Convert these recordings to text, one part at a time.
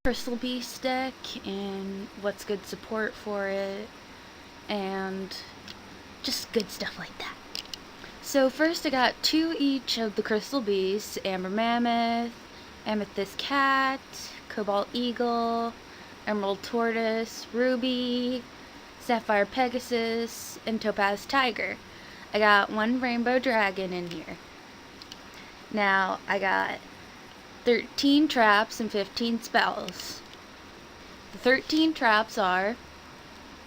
Crystal Beast deck and what's good support for it and just good stuff like that. So first I got 2 each of the Crystal Beasts: Amber Mammoth, Amethyst Cat, Cobalt Eagle, Emerald Tortoise, Ruby, Sapphire Pegasus, and Topaz Tiger. I got 1 Rainbow Dragon in here. Now I got 13 traps and 15 spells. The 13 traps are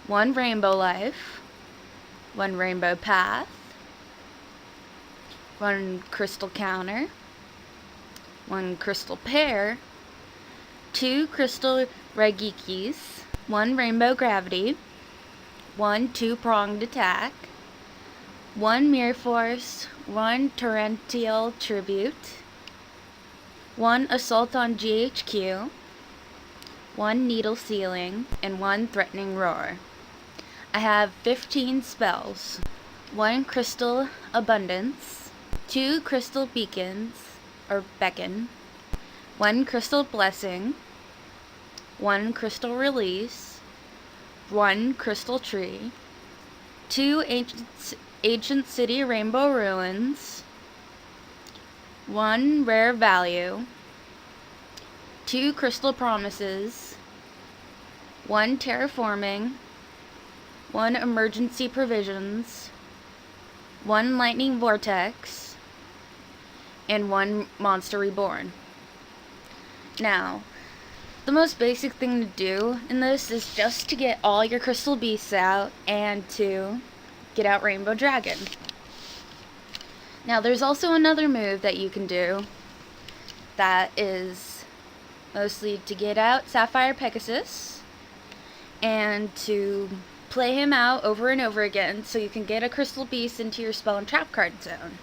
1 Rainbow Life, 1 Rainbow Path, 1 Crystal Counter, 1 Crystal Pair, 2 Crystal Raigekis, 1 Rainbow Gravity, 1 2-pronged attack, 1 Mirror Force, 1 Torrential Tribute, 1 Assault on GHQ, 1 Needle Ceiling, and 1 Threatening Roar. I have 15 spells: 1 Crystal Abundance, 2 Crystal Beacons, or Beacon, 1 Crystal Blessing, 1 Crystal Release, 1 Crystal Tree, 2 Ancient City Rainbow Ruins, 1 Rare Value, 2 Crystal Promises, 1 Terraforming, 1 Emergency Provisions, 1 Lightning Vortex, and 1 Monster Reborn. Now, the most basic thing to do in this is just to get all your Crystal Beasts out and to get out Rainbow Dragon. Now there's also another move that you can do that is mostly to get out Sapphire Pegasus and to play him out over and over again so you can get a Crystal Beast into your spell and trap card zone.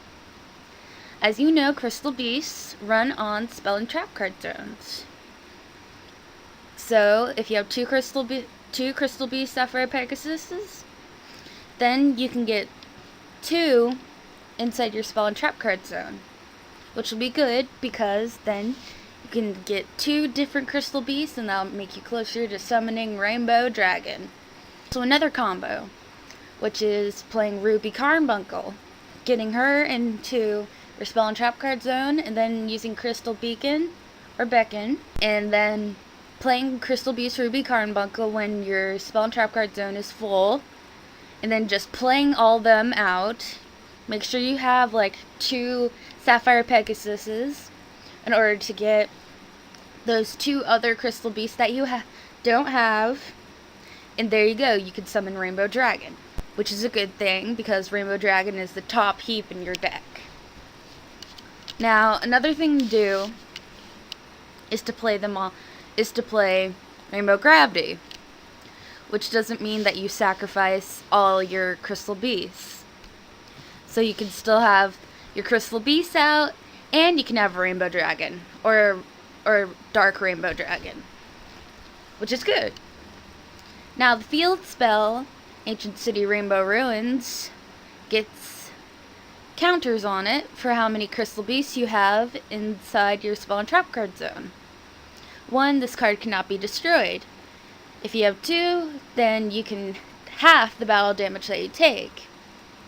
As you know, Crystal Beasts run on spell and trap card zones. So if you have 2 Crystal Beast Sapphire Pegasuses, then you can get 2 inside your spell and trap card zone, which will be good because then you can get 2 different Crystal Beasts and that'll make you closer to summoning Rainbow Dragon. So another combo, which is playing Ruby Carbuncle, getting her into your spell and trap card zone, and then using Crystal Beacon or Beacon, and then playing Crystal Beast Ruby Carbuncle when your spell and trap card zone is full, and then just playing all them out. Make sure you have like 2 Sapphire Pegasuses in order to get those 2 other Crystal Beasts that you don't have. And there you go, you can summon Rainbow Dragon, which is a good thing because Rainbow Dragon is the top heap in your deck. Now, another thing to do is to play Rainbow Gravity, which doesn't mean that you sacrifice all your Crystal Beasts. So you can still have your Crystal Beasts out, and you can have a Rainbow Dragon, or Dark Rainbow Dragon, which is good. Now the field spell, Ancient City Rainbow Ruins, gets counters on it for how many Crystal Beasts you have inside your spell and trap card zone. 1, this card cannot be destroyed. If you have 2, then you can half the battle damage that you take.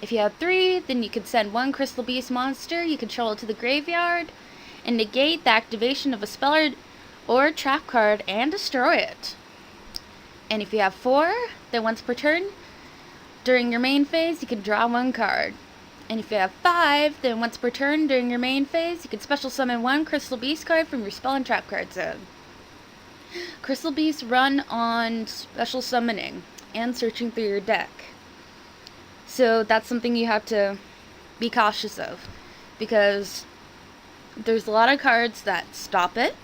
If you have 3, then you can send 1 Crystal Beast monster you control to the graveyard and negate the activation of a spell or trap card and destroy it. And if you have 4, then once per turn during your main phase, you can draw 1 card. And if you have 5, then once per turn during your main phase, you can special summon 1 Crystal Beast card from your spell and trap card zone. Crystal Beasts run on special summoning and searching through your deck. So that's something you have to be cautious of, because there's a lot of cards that stop it,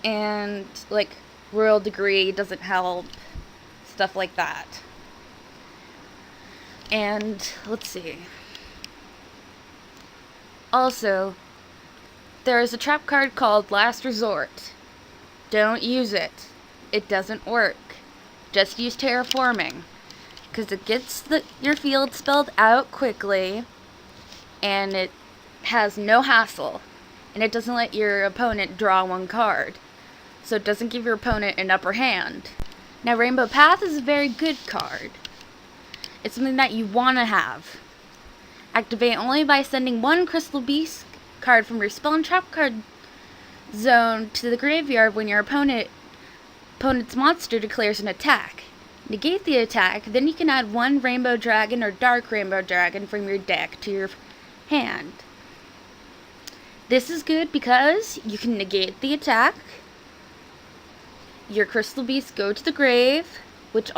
and like Royal Degree doesn't help, stuff like that. And let's see. Also, there is a trap card called Last Resort. Don't use it. It doesn't work. Just use Terraforming. because it gets your field spelled out quickly, and it has no hassle, and it doesn't let your opponent draw one card, so it doesn't give your opponent an upper hand. Now, Rainbow Path is a very good card. It's something that you want to have. Activate only by sending one Crystal Beast card from your spell and trap card zone to the graveyard when your opponent's monster declares an attack. Negate the attack, then you can add one Rainbow Dragon or Dark Rainbow Dragon from your deck to your hand. This is good because you can negate the attack. Your Crystal Beasts go to the grave, which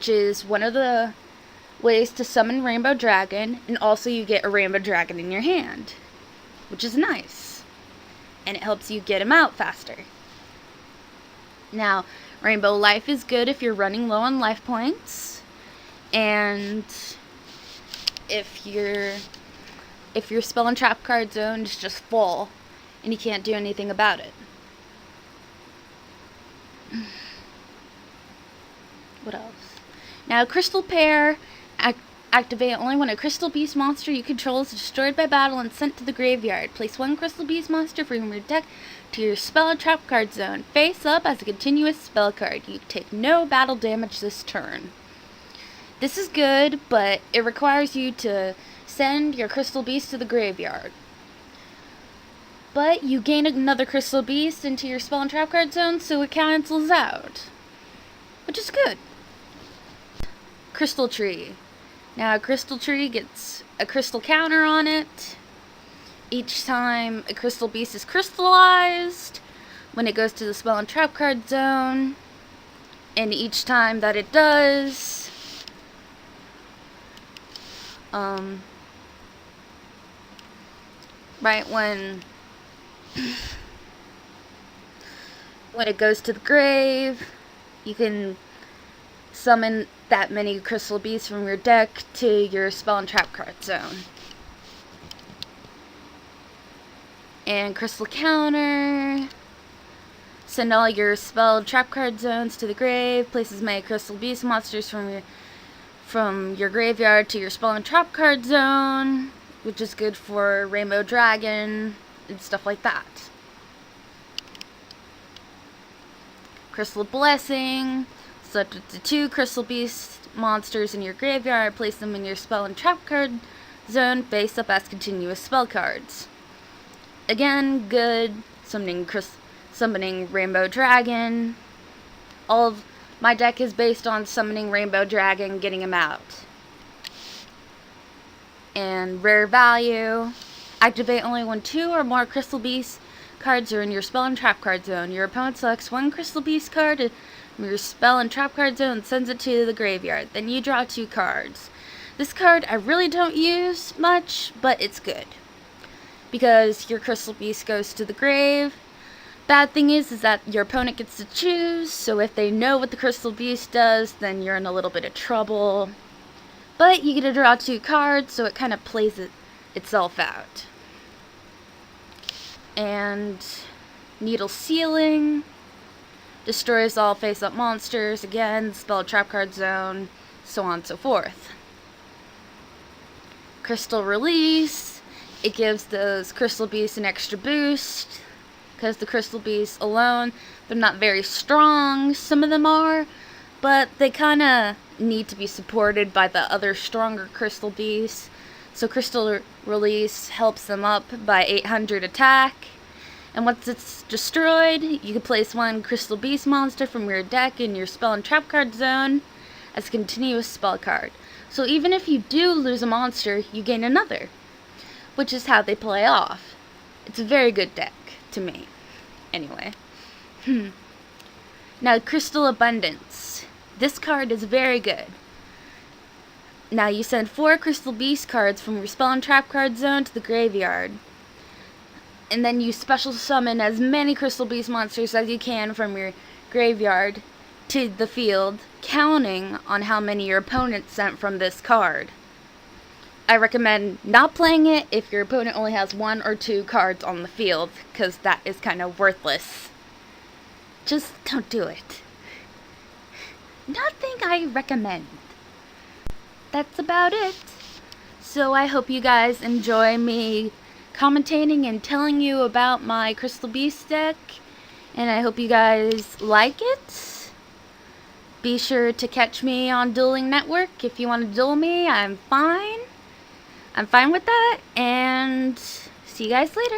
is one of the ways to summon Rainbow Dragon, and also you get a Rainbow Dragon in your hand, which is nice, and it helps you get him out faster. Now, Rainbow Life is good if you're running low on life points, and if your spell and trap card zone is just full and you can't do anything about it. What else? Now, Crystal Pair. Activate only when a Crystal Beast monster you control is destroyed by battle and sent to the graveyard. Place one Crystal Beast monster from your deck to your spell and trap card zone. Face up as a continuous spell card. You take no battle damage this turn. This is good, but it requires you to send your Crystal Beast to the graveyard. But you gain another Crystal Beast into your spell and trap card zone, so it cancels out, which is good. Crystal Tree. Now, a Crystal Tree gets a crystal counter on it each time a Crystal Beast is crystallized, when it goes to the spell and trap card zone, and each time that it does, right when it goes to the grave, you can summon that many Crystal Beasts from your deck to your spell and trap card zone. And Crystal Counter. Send all your spell and trap card zones to the grave. Place as many Crystal Beast monsters from your graveyard to your spell and trap card zone, which is good for Rainbow Dragon and stuff like that. Crystal Blessing. Select the 2 Crystal Beast monsters in your graveyard, place them in your spell and trap card zone, face up as continuous spell cards. Again, good. Summoning Rainbow Dragon. All of my deck is based on summoning Rainbow Dragon, getting him out. And rare value. Activate only when 2 or more Crystal Beast cards are in your spell and trap card zone. Your opponent selects one Crystal Beast card from your spell and trap card zone and sends it to the graveyard. Then you draw 2 cards. This card I really don't use much, but it's good, because your Crystal Beast goes to the grave. Bad thing is that your opponent gets to choose, so if they know what the Crystal Beast does, then you're in a little bit of trouble. But you get to draw 2 cards, so it kind of plays itself out. And Needle Sealing. Destroys all face-up monsters, again, spell trap card zone, so on and so forth. Crystal Release. It gives those Crystal Beasts an extra boost, because the Crystal Beasts alone, they're not very strong. Some of them are, but they kind of need to be supported by the other stronger Crystal Beasts. So Crystal Release helps them up by 800 attack. And once it's destroyed, you can place one Crystal Beast monster from your deck in your spell and trap card zone as a continuous spell card. So even if you do lose a monster, you gain another, which is how they play off. It's a very good deck, to me. Anyway. Now, Crystal Abundance. This card is very good. Now, you send 4 Crystal Beast cards from your spell and trap card zone to the graveyard. And then you special summon as many Crystal Beast monsters as you can from your graveyard to the field, counting on how many your opponent sent from this card. I recommend not playing it if your opponent only has 1 or 2 cards on the field, because that is kind of worthless. Just don't do it. Nothing I recommend. that's about it. So I hope you guys enjoy me commentating and telling you about my Crystal Beast deck, and I hope you guys like it. Be sure to catch me on Dueling Network if you want to duel me. I'm fine with that, and see you guys later.